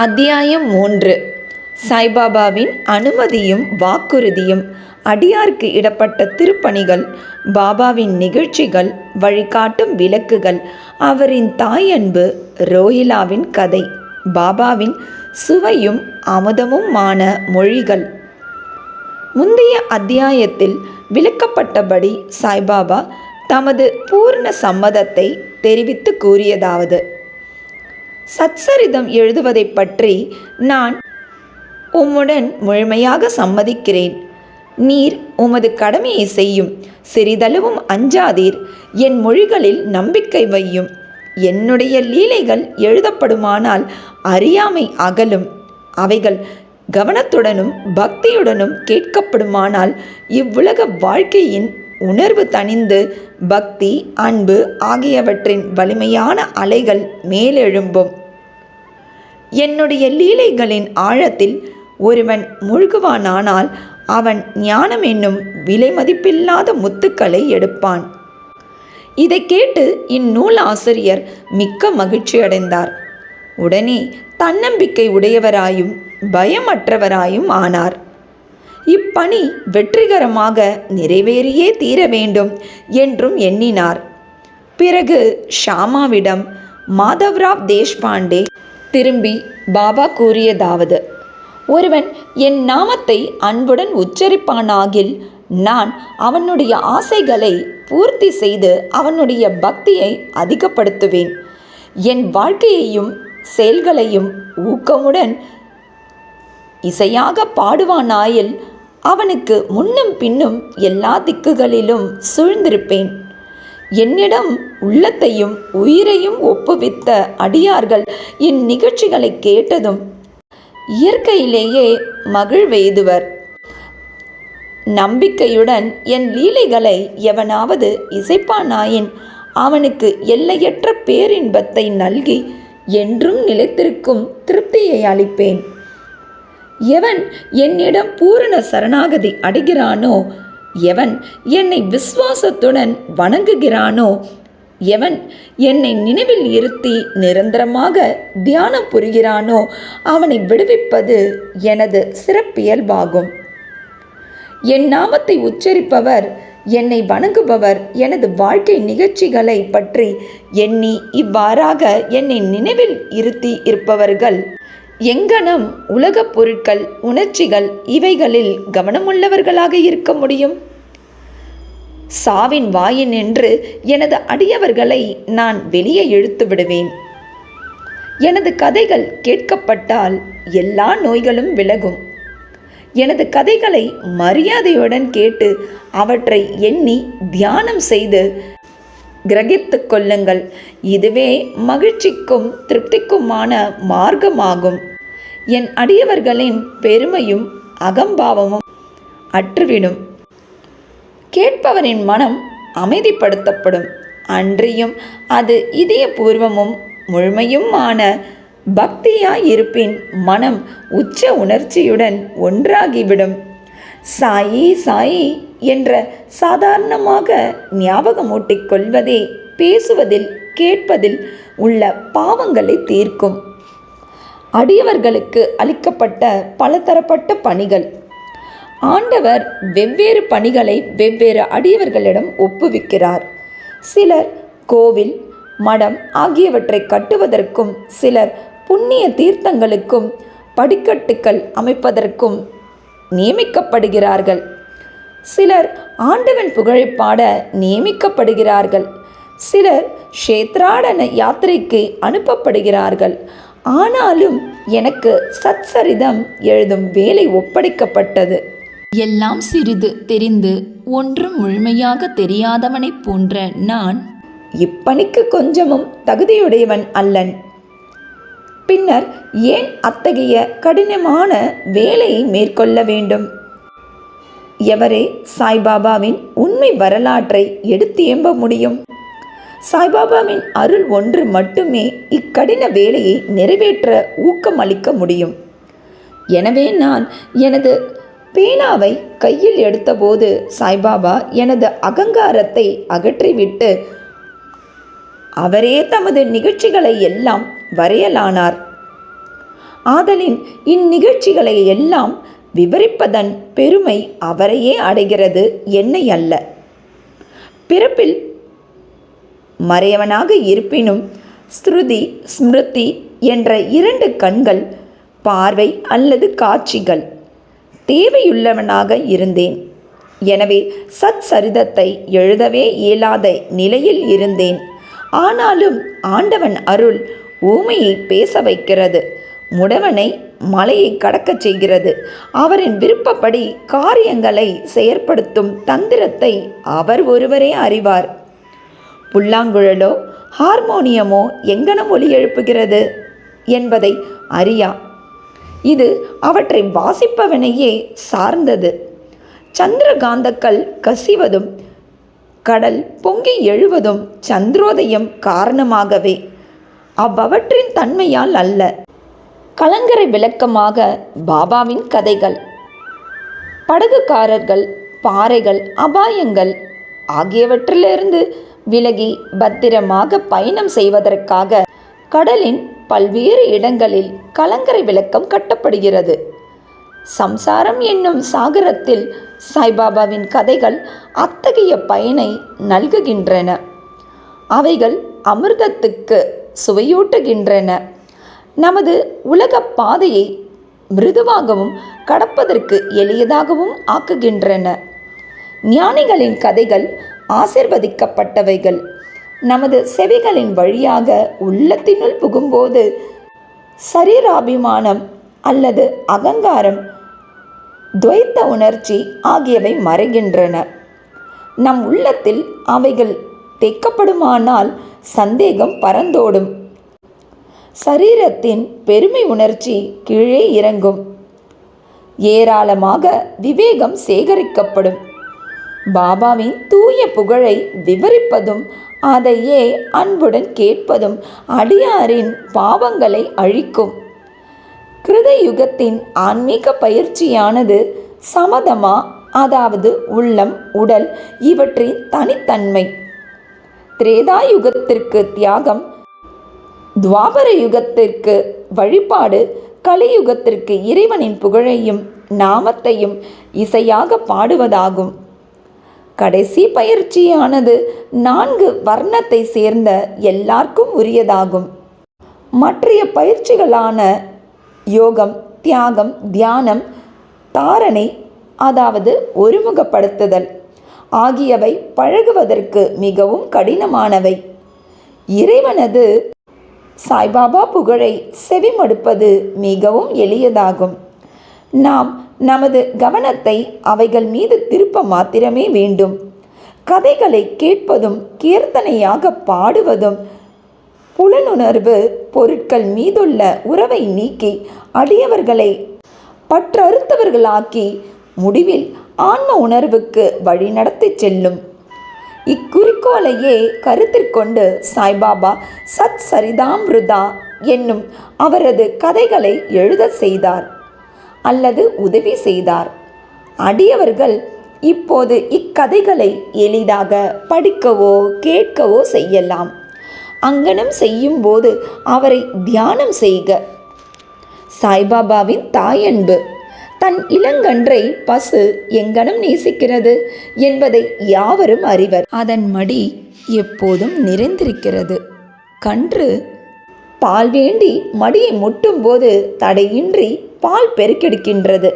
அத்தியாயம் 3. சாய்பாபாவின் அனுமதியும் வாக்குறுதியும், அடியார்க்கு இடப்பட்ட திருப்பணிகள், பாபாவின் நிகழ்ச்சிகள், வழிகாட்டும் விளக்குகள், அவரின் தாயன்பு, ரோஹிலாவின் கதை, பாபாவின் சுவையும் அமுதமுமான மொழிகள். முந்தைய அத்தியாயத்தில் விளக்கப்பட்டபடி சாய்பாபா தமது பூர்ண சம்மதத்தை தெரிவித்து கூறியதாவது: சச்சரிதம் எழுதுவதை பற்றி நான் உம்முடன் முழுமையாக சம்மதிக்கிறேன். நீர் உமது கடமையை செய்யும். சிறிதளவும் அஞ்சாதீர். என் மொழிகளில் நம்பிக்கை வையும். என்னுடைய லீலைகள் எழுதப்படுமானால் அறியாமை அகலும். அவைகள் கவனத்துடனும் பக்தியுடனும் கேட்கப்படுமானால் இவ்வுலக வாழ்க்கையின் உணர்வு தணிந்து பக்தி, அன்பு ஆகியவற்றின் வலிமையான அலைகள் மேலெழும்பும். என்னுடைய லீலைகளின் ஆழத்தில் ஒருவன் மூழ்குவானானால் அவன் ஞானம் என்னும் விலை மதிப்பில்லாத முத்துக்களை எடுப்பான். இதை கேட்டு இந்நூல் ஆசிரியர் மிக்க மகிழ்ச்சியடைந்தார். உடனே தன்னம்பிக்கை உடையவராயும் பயமற்றவராயும் ஆனார். இப்பணி வெற்றிகரமாக நிறைவேறியே தீர வேண்டும் என்றும் எண்ணினார். பிறகு ஷாமாவிடம் மாதவ்ராவ் தேஷ்பாண்டே திரும்பி பாபா கூறியதாவது: ஒருவன் என் நாமத்தை அன்புடன் உச்சரிப்பானாகில் நான் அவனுடைய ஆசைகளை பூர்த்தி செய்து அவனுடைய பக்தியை அதிகப்படுத்துவேன். என் வாழ்க்கையையும் செயல்களையும் ஊக்கமுடன் இசையாக பாடுவானாயில் அவனுக்கு முன்னும் பின்னும் எல்லா திக்குகளிலும் சூழ்ந்திருப்பேன். என்னிடம் உள்ளத்தையும் உயிரையும் ஒப்புவித்த அடியார்கள் இந்நிகழ்ச்சிகளை கேட்டதும் இயற்கையிலேயே மகிழ்வெய்துவர். நம்பிக்கையுடன் என் லீலைகளை எவனாவது இசைப்பானாயின் அவனுக்கு எல்லையற்ற பேரின்பத்தை நல்கி என்றும் நிலைத்திருக்கும் திருப்தியை அளிப்பேன். எவன் என்னிடம் பூரண சரணாகதி அடைகிறானோ, எவன் என்னை விசுவாசத்துடன் வணங்குகிறானோ, எவன் என்னை நினைவில் இருத்தி நிரந்தரமாக தியானம் புரிகிறானோ அவனை விடுவிப்பது எனது சிறப்பியல்பாகும். என் நாமத்தை உச்சரிப்பவர், என்னை வணங்குபவர், எனது வாழ்க்கை நிகழ்ச்சிகளை பற்றி எண்ணி இவ்வாறாக என்னை நினைவில் இருத்தி இருப்பவர்கள் எங்கனம் உலகப் பொருட்கள், உணர்ச்சிகள் இவைகளில் கவனமுள்ளவர்களாக இருக்க முடியும்? சாவின் வாயினின்று எனது அடியவர்களை நான் வெளியே இழுத்து விடுவேன். எனது கதைகள் கேட்கப்பட்டால் எல்லா நோய்களும் விலகும். எனது கதைகளை மரியாதையுடன் கேட்டு அவற்றை எண்ணி தியானம் செய்து கிரகித்து கொள்ளுங்கள். இதுவே மகிழ்ச்சிக்கும் திருப்திக்குமான மார்க்கமாகும். என் அடியவர்களின் பெருமையும் அகம்பாவமும் அற்றுவிடும். கேட்பவரின் மனம் அமைதிப்படுத்தப்படும். அன்றியும் அது இதயபூர்வமும் முழுமையுமான பக்தியாயிருப்பின் மனம் உச்ச உணர்ச்சியுடன் ஒன்றாகிவிடும். சாயி சாயி என்ற சாதாரணமாக ஞாபகமூட்டிக் கொள்வதே பேசுவதில் கேட்பதில் உள்ள பாவங்களை தீர்க்கும். அடியவர்களுக்கு அளிக்கப்பட்ட பலதரப்பட்ட பணிகள். ஆண்டவர் வெவ்வேறு பணிகளை வெவ்வேறு அடியவர்களிடம் ஒப்புவிக்கிறார். சிலர் கோவில், மடம் ஆகியவற்றை கட்டுவதற்கும், சிலர் புண்ணிய தீர்த்தங்களுக்கும் படிக்கட்டுக்கள் அமைப்பதற்கும் நியமிக்கப்படுகிறார்கள். சிலர் ஆண்டவன் புகழை பாட நியமிக்கப்படுகிறார்கள். சிலர் க்ஷேத்ராடன யாத்திரைக்கு அனுப்பப்படுகிறார்கள். ஆனாலும் எனக்கு சச்சரிதம் எழுதும் வேலை ஒப்படைக்கப்பட்டது. எல்லாம் சிறிது தெரிந்து ஒன்றும் முழுமையாக தெரியாதவனைப் போன்ற நான் இப்பணிக்கு கொஞ்சமும் தகுதியுடையவன் அல்லன். பின்னர் ஏன் அத்தகைய கடினமான வேலையை மேற்கொள்ள வேண்டும்? எவரே சாய்பாபாவின் உண்மை வரலாற்றை எடுத்தேம்ப முடியும்? சாய்பாபாவின் அருள் ஒன்று மட்டுமே இக்கடின வேலையை நிறைவேற்ற ஊக்கமளிக்க முடியும். எனவே நான் எனது பேனாவை கையில் எடுத்தபோது சாய்பாபா எனது அகங்காரத்தை அகற்றிவிட்டு அவரே தமது நிகழ்ச்சிகளை எல்லாம் வரையலானார். ஆதலின் இந்நிகழ்ச்சிகளை எல்லாம் விவரிப்பதன் பெருமை அவரையே அடைகிறது, என்னை அல்ல. பிறப்பில் மறையவனாக இருப்பினும் ஸ்ருதி ஸ்மிருதி என்ற 2 கண்கள், பார்வை அல்லது காட்சிகள் தேவையுள்ளவனாக இருந்தேன். எனவே சத் சரிதத்தை எழுதவே இயலாத நிலையில் இருந்தேன். ஆனாலும் ஆண்டவன் அருள் ஊமையை பேச வைக்கிறது, முடவனை மலையை கடக்கச் செய்கிறது. அவரின் விருப்பப்படி காரியங்களை செயற்படுத்தும் தந்திரத்தை அவர் ஒருவரே அறிவார். புல்லாங்குழலோ ஹார்மோனியமோ எங்கனம் ஒலி எழுப்புகிறது என்பதை அறியா. இது அவற்றை வாசிப்பவனையே சார்ந்தது. சந்திரகாந்தக்கள் கசிவதும் கடல் பொங்கி எழுவதும் சந்திரோதயம் காரணமாகவே, அவ்வவற்றின் தன்மையால் அல்ல. கலங்கரை விளக்கமாக பாபாவின் கதைகள், படகுக்காரர்கள், பாறைகள், அபாயங்கள் ஆகியவற்றிலிருந்து விலகி பத்திரமாக பயணம் செய்வதற்காக கடலின் பல்வேறு இடங்களில் கலங்கரை விளக்கம் கட்டப்படுகிறது. சம்சாரம் என்னும் சாகரத்தில் சாய்பாபாவின் கதைகள் அத்தகைய பயனை நல்குகின்றன. அவைகள் அமிர்தத்துக்கு சுவையூட்டுகின்றன. நமது உலக பாதையை மிருதுவாகவும் கடப்பதற்கு எளியதாகவும் ஆக்குகின்றன. ஞானிகளின் கதைகள் ஆசிர்வதிக்கப்பட்டவைகள். நமது செவிகளின் வழியாக உள்ளத்தினுள் புகும்போது சரீராபிமானம் அல்லது அகங்காரம், துவைத்த உணர்ச்சி ஆகியவை மறைகின்றன. நம் உள்ளத்தில் அவைகள் தேக்கப்படுமானால் சந்தேகம் பறந்தோடும். சரீரத்தின் பெருமை உணர்ச்சி கீழே இறங்கும். ஏராளமாக விவேகம் சேகரிக்கப்படும். பாபாவின் தூய புகழை விவரிப்பதும் அதையே அன்புடன் கேட்பதும் அடியாரின் பாவங்களை அழிக்கும். கிருத யுகத்தின் ஆன்மீக பயிற்சியானது சமதமா, அதாவது உள்ளம், உடல் இவற்றின் தனித்தன்மை. திரேதா யுகத்திற்கு தியாகம், துவாபர யுகத்திற்கு வழிபாடு, கலியுகத்திற்கு இறைவனின் புகழையும் நாமத்தையும் இசையாக பாடுவதாகும். கடைசி பயிற்சியானது 4 வர்ணத்தை சேர்ந்த எல்லாருக்கும் உரியதாகும். மற்றைய பயிற்சிகளான யோகம், தியாகம், தியானம், தாரணை அதாவது ஒருமுகப்படுத்துதல் ஆகியவை பழகுவதற்கு மிகவும் கடினமானவை. இறைவனது சாய்பாபா புகழை செவிமடுப்பது மிகவும் எளியதாகும். நாம் நமது கவனத்தை அவைகள் மீது திருப்ப மாத்திரமே வேண்டும். கதைகளை கேட்பதும் கீர்த்தனையாக பாடுவதும் புலனுணர்வு பொருட்கள் மீதுள்ள உறவை நீக்கி அடியவர்களை பற்றறுத்தவர்களாக்கி முடிவில் ஆன்ம உணர்வுக்கு வழிநடத்தி செல்லும். இக்குறிக்கோளையே கருத்திற்கொண்டு சாய்பாபா சத் சரிதாமிருதா என்னும் அவரது கதைகளை எழுத செய்தார் அல்லது உதவி செய்தார். அடியவர்கள் இப்போது இக்கதைகளை எளிதாக படிக்கவோ கேட்கவோ செய்யலாம். அங்கனம் செய்யும் போது அவரை தியானம் செய்க. சாய்பாபாவின் தாயன்பு. தன் இளங்கன்றை பசு எங்கனம் நேசிக்கிறது என்பதை யாவரும் அறிவர். அதன் மடி எப்போதும் நிறைந்திருக்கிறது. கன்று பால் வேண்டி மடியை முட்டும் போது தடையின்றி பால் பெருக்கெடுக்கின்றது.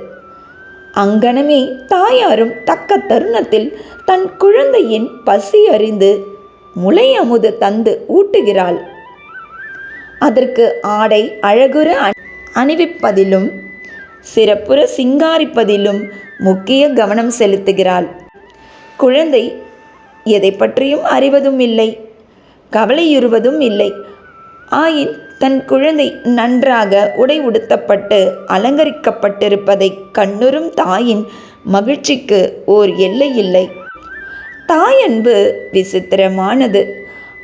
அங்கனமே தாயாரும் தக்க தருணத்தில் தன் குழந்தையின் பசி அறிந்து முளை அமுது தந்து ஊட்டுகிறாள். அதற்கு ஆடை அழகுற அணிவிப்பதிலும் சிறப்புற சிங்காரிப்பதிலும் முக்கிய கவனம் செலுத்துகிறாள். குழந்தை எதை பற்றியும் அறிவதும் இல்லை, கவலையுறுவதும் இல்லை. ஆயின் தன் குழந்தை நன்றாக உடை உடுத்தப்பட்டு அலங்கரிக்கப்பட்டிருப்பதை கண்ணுறும் தாயின் மகிழ்ச்சிக்கு ஓர் எல்லை இல்லை. தாயன்பு விசித்திரமானது,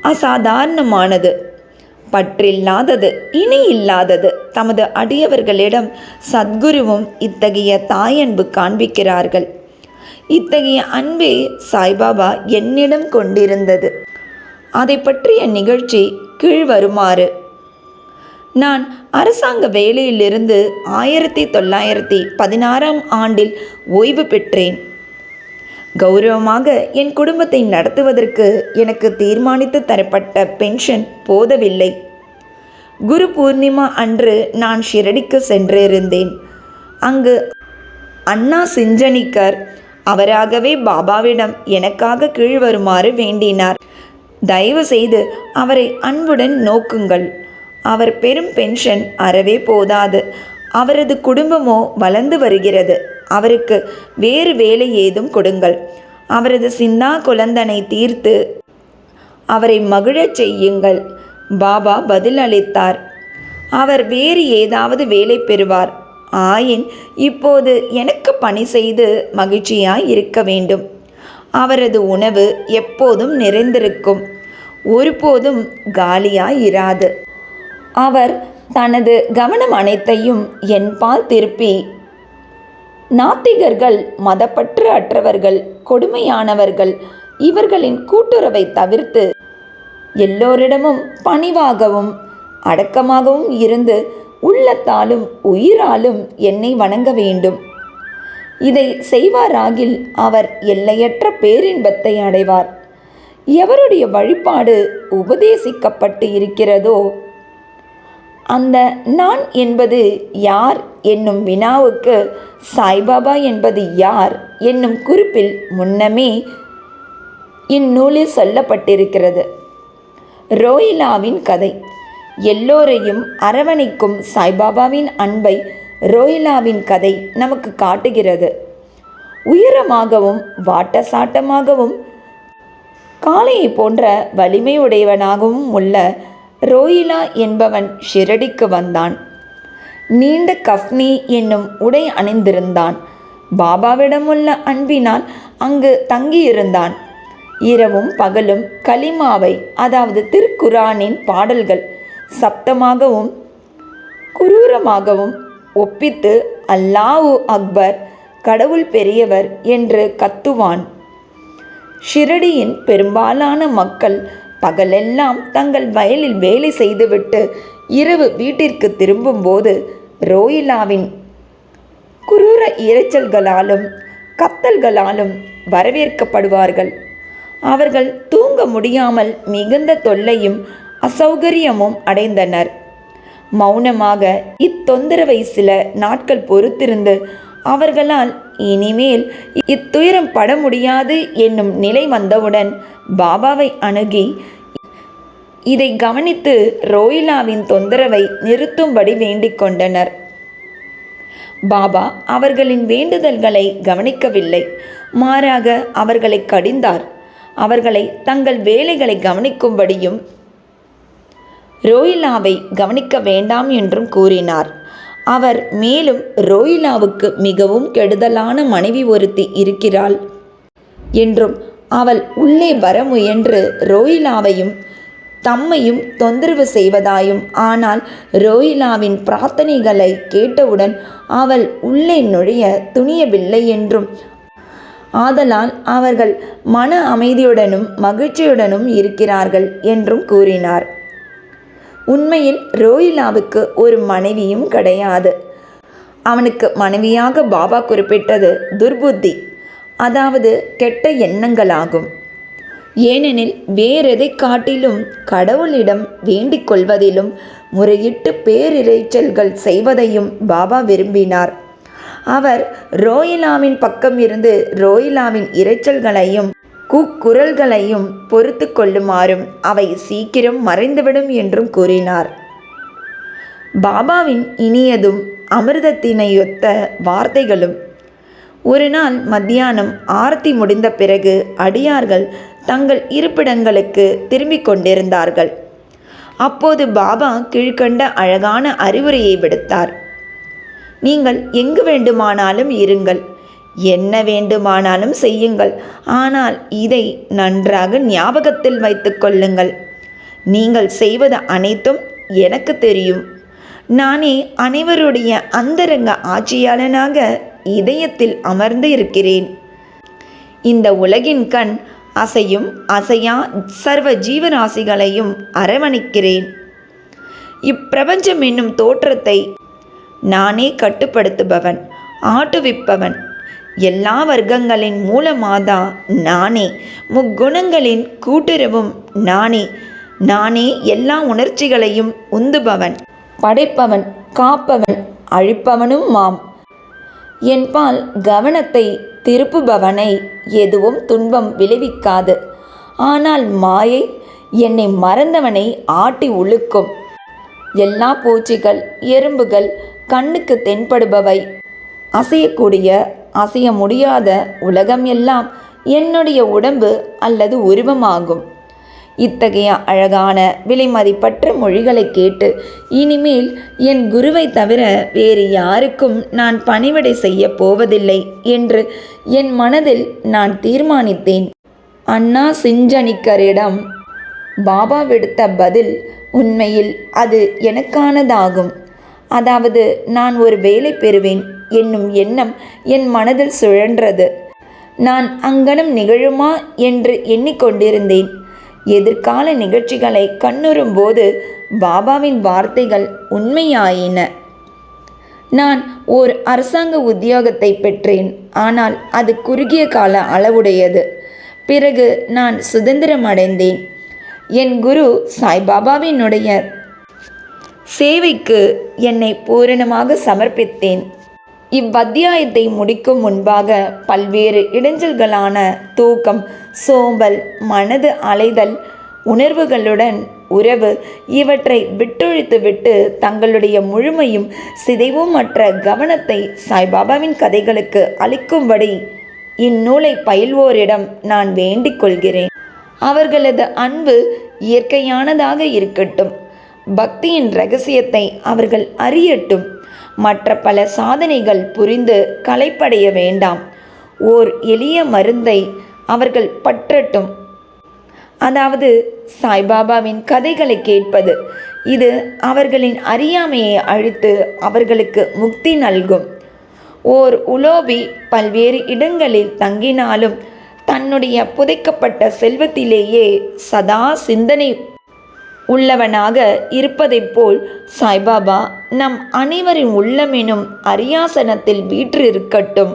அசாதாரணமானது, பற்றில்லாதது, இணையில்லாதது. தமது அடியவர்களிடம் சத்குருவும் இத்தகைய தாயன்பு காண்பிக்கிறார்கள். இத்தகைய அன்பே சாய்பாபா என்னிடம் கொண்டிருந்தது. அதை பற்றிய நிகழ்ச்சி கீழ்வருமாறு. நான் அரசாங்க வேலையிலிருந்து 1916ஆம் ஆண்டில் ஓய்வு பெற்றேன். கௌரவமாக என் குடும்பத்தை நடத்துவதற்கு எனக்கு தீர்மானித்து தரப்பட்ட பென்ஷன் போதவில்லை. குரு பூர்ணிமா அன்று நான் ஷிரடிக்கு சென்றிருந்தேன். அங்கு அண்ணா சிஞ்சனிக்கர் அவராகவே பாபாவிடம் எனக்காக கீழ் வருமாறு வேண்டினார். தயவு செய்து அவரை அன்புடன் நோக்குங்கள். அவர் பெரும் பென்ஷன் அறவே போதாது. அவரது குடும்பமோ வளர்ந்து வருகிறது. அவருக்கு வேறு வேலை ஏதும் கொடுங்கள். அவரது சிந்தா குழந்தனை தீர்த்து அவரை மகிழச் செய்யுங்கள். பாபா பதில் அளித்தார். அவர் வேறு ஏதாவது வேலை பெறுவார். ஆயின் இப்போது எனக்கு பணி செய்து மகிழ்ச்சியாய் இருக்க வேண்டும். அவரது உணவு எப்போதும் நிறைந்திருக்கும், ஒருபோதும் காலியாய் இராது. அவர் தனது கவனம் அனைத்தையும் என்பால் திருப்பி, நாத்திகர்கள், மதப்பற்று அற்றவர்கள், கொடுமையானவர்கள் இவர்களின் கூட்டுறவை தவிர்த்து எல்லோரிடமும் பணிவாகவும் அடக்கமாகவும் இருந்து உள்ளத்தாலும் உயிராலும் என்னை வணங்க வேண்டும். இதை செய்வாராகில் அவர் எல்லையற்ற பேரின்பத்தை அடைவார். எவருடைய வழிபாடு உபதேசிக்கப்பட்டு இருக்கிறதோ அந்த நான் என்பது யார் என்னும் வினாவுக்கு சாய்பாபா என்பது யார் என்னும் குறிப்பில் முன்னமே இந்நூலில் சொல்லப்பட்டிருக்கிறது. ரோஹிலாவின் கதை. எல்லோரையும் அரவணைக்கும் சாய்பாபாவின் அன்பை ரோஹிலாவின் கதை நமக்கு காட்டுகிறது. உயரமாகவும் வாட்டசாட்டமாகவும் காளையை போன்ற வலிமை உடையவனாகவும் உள்ள ரோஹிலா என்பவன் ஷிரடிக்கு வந்தான். நீண்ட கஃப்னி என்னும் உடை அணிந்திருந்தான். பாபாவிடமுள்ள அன்பினால் அங்கு தங்கியிருந்தான். இரவும் பகலும் கலிமாவை, அதாவது திருக்குரானின் பாடல்கள் சப்தமாகவும் குரூரமாகவும் ஒப்பித்து அல்லாஹு அக்பர், கடவுள் பெரியவர் என்று கத்துவான். ஷிரடியின் பெரும்பாலான மக்கள் பகலெல்லாம் தங்கள் வயலில் வேலை செய்துவிட்டு இரவு வீட்டிற்கு திரும்பும்போது ரோஹிலாவின் குரூர இரைச்சல்களாலும் கத்தல்களாலும் வரவேற்கப்படுவார்கள். அவர்கள் தூங்க முடியாமல் மிகுந்த தொல்லையும் அசௌகரியமும் அடைந்தனர். மௌனமாக இத்தொந்தரவை சில நாட்கள் பொறுத்திருந்து அவர்களால் இனிமேல் இத்துயரம் பட முடியாது என்னும் நிலை வந்தவுடன் பாபாவை அணுகி இதை கவனித்து ரோஹிலாவின் தொந்தரவை நிறுத்தும்படி வேண்டிக் கொண்டனர். பாபா அவர்களின் வேண்டுதல்களை கவனிக்கவில்லை, மாறாக அவர்களை கடிந்தார். அவர்களை தங்கள் வேலைகளை கவனிக்கும்படியும் ரோஹிலாவை கவனிக்க வேண்டாம் என்றும் கூறினார். அவர் மேலும் ரோஹிலாவுக்கு மிகவும் கெடுதலான மனைவி ஒருத்தி இருக்கிறாள் என்றும் அவள் உள்ளே வர முயன்று ரோஹிலாவையும் தம்மையும் தொந்தரவு செய்வதாயும், ஆனால் ரோஹிலாவின் பிரார்த்தனைகளை கேட்டவுடன் அவள் உள்ளே நுழைய துணியவில்லை என்றும், ஆதலால் அவர்கள் மன அமைதியுடனும் மகிழ்ச்சியுடனும் இருக்கிறார்கள் என்றும் கூறினார். உண்மையில் ரோஹிலாவுக்கு ஒரு மனைவியும் கிடையாது. அவனுக்கு மனைவியாக பாபா குறிப்பிட்டது துர்புத்தி, அதாவது கெட்ட எண்ணங்களாகும். ஏனெனில் வேறெதை காட்டிலும் கடவுளிடம் வேண்டிக் கொள்வதிலும் முறையிட்டு பேரிரைச்சல்கள் செய்வதையும் பாபா விரும்பினார். அவர் ரோஹிலாவின் பக்கம் இருந்து ரோஹிலாவின் இரைச்சல்களையும் கூக்குரல்களையும் பொறுத்து கொள்ளுமாறும் அவை சீக்கிரம் மறைந்துவிடும் என்றும் கூறினார். பாபாவின் இனியதும் அமிர்தத்தினையொத்த வார்த்தைகளும். ஒரு நாள் மத்தியானம் ஆரத்தி முடிந்த பிறகு அடியார்கள் தங்கள் இருப்பிடங்களுக்கு திரும்பிக் கொண்டிருந்தார்கள். அப்போது பாபா கீழ்கண்ட அழகான அறிவுரையை விடுத்தார். நீங்கள் எங்கு வேண்டுமானாலும் இருங்கள், என்ன வேண்டுமானாலும் செய்யுங்கள், ஆனால் இதை நன்றாக ஞாபகத்தில் வைத்து கொள்ளுங்கள். நீங்கள் செய்வது அனைத்தும் எனக்கு தெரியும். நானே அனைவருடைய அந்தரங்க ஆட்சியாளனாக இதயத்தில் அமர்ந்து இருக்கிறேன். இந்த உலகின் கண் அசையும் அசையா சர்வ ஜீவராசிகளையும் அரவணைக்கிறேன். இப்பிரபஞ்சம் என்னும் தோற்றத்தை நானே கட்டுப்படுத்துபவன், ஆட்டுவிப்பவன். எல்லா வர்க்கங்களின் மூலமாதா நானே. முக்குணங்களின் கூட்டுறவும் நானே. நானே எல்லா உணர்ச்சிகளையும் உந்துபவன், படைப்பவன், காப்பவன், அழிப்பவனும் மாம். என்பால் கவனத்தை திருப்புபவனை எதுவும் துன்பம் விளைவிக்காது. ஆனால் மாயை என்னை மறந்தவனை ஆட்டி உழுக்கும். எல்லா பூச்சிகள், எறும்புகள், கண்ணுக்கு தென்படுபவை, அசையக்கூடிய அசைய முடியாத உலகம் எல்லாம் என்னுடைய உடம்பு அல்லது உருவமாகும். இத்தகைய அழகான விலைமதிப்பற்ற மொழிகளை கேட்டு இனிமேல் என் குருவை தவிர வேறு யாருக்கும் நான் பணிவிடை செய்ய போவதில்லை என்று என் மனதில் நான் தீர்மானித்தேன். அண்ணா சிஞ்சனிக்கரிடம் பாபா விடுத்த பதில் உண்மையில் அது எனக்கானதாகும். அதாவது நான் ஒரு வேலை பெறுவேன் என்னும் எண்ணம் என் மனதில் சுழன்றது. நான் அங்கனம் நிகழுமா என்று எண்ணிக்கொண்டிருந்தேன். எதிர்கால நிகழ்ச்சிகளை கண்ணுறும்போது பாபாவின் வார்த்தைகள் உண்மையாயின. நான் ஓர் அரசாங்க உத்தியோகத்தை பெற்றேன். ஆனால் அது குறுகிய கால அளவுடையது. பிறகு நான் சுதந்திரம் அடைந்தேன். என் குரு சாய்பாபாவினுடைய சேவைக்கு என்னை பூரணமாக சமர்ப்பித்தேன். இவ்வத்தியாயத்தை முடிக்கும் முன்பாக பல்வேறு இடைஞ்சல்களான தூக்கம், சோம்பல், மனது அலைதல், உணர்வுகளுடன் உறவு இவற்றை விட்டொழித்துவிட்டு தங்களுடைய முழுமையும் சிதைவும் மற்ற கவனத்தை சாய்பாபாவின் கதைகளுக்கு அளிக்கும்படி இந்நூலை பயில்வோரிடம் நான் வேண்டிக் கொள்கிறேன். அவர்களது அன்பு இயற்கையானதாக இருக்கட்டும். பக்தியின் இரகசியத்தை அவர்கள் அறியட்டும். மற்ற பல சாதனைகள் புரிந்து களைப்படைய வேண்டாம். ஓர் எளிய மருந்தை அவர்கள் பற்றட்டும். அதாவது சாய்பாபாவின் கதைகளை கேட்பது. இது அவர்களின் அறியாமையை அழித்து அவர்களுக்கு முக்தி நல்கும். ஓர் உலோபி பல்வேறு இடங்களில் தங்கினாலும் தன்னுடைய புதைக்கப்பட்ட செல்வத்திலேயே சதா சிந்தனை உள்ளவனாக இருப்பதைப் போல் சாய்பாபா நம் அனைவரின் உள்ளமெனும் அரியாசனத்தில் வீற்றிருக்கட்டும்.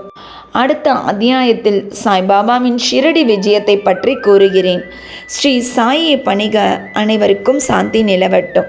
அடுத்த அத்தியாயத்தில் சாய்பாபாவின் ஷிரடி விஜயத்தை பற்றி கூறுகிறேன். ஸ்ரீ சாயை பணிக. அனைவருக்கும் சாந்தி நிலவட்டும்.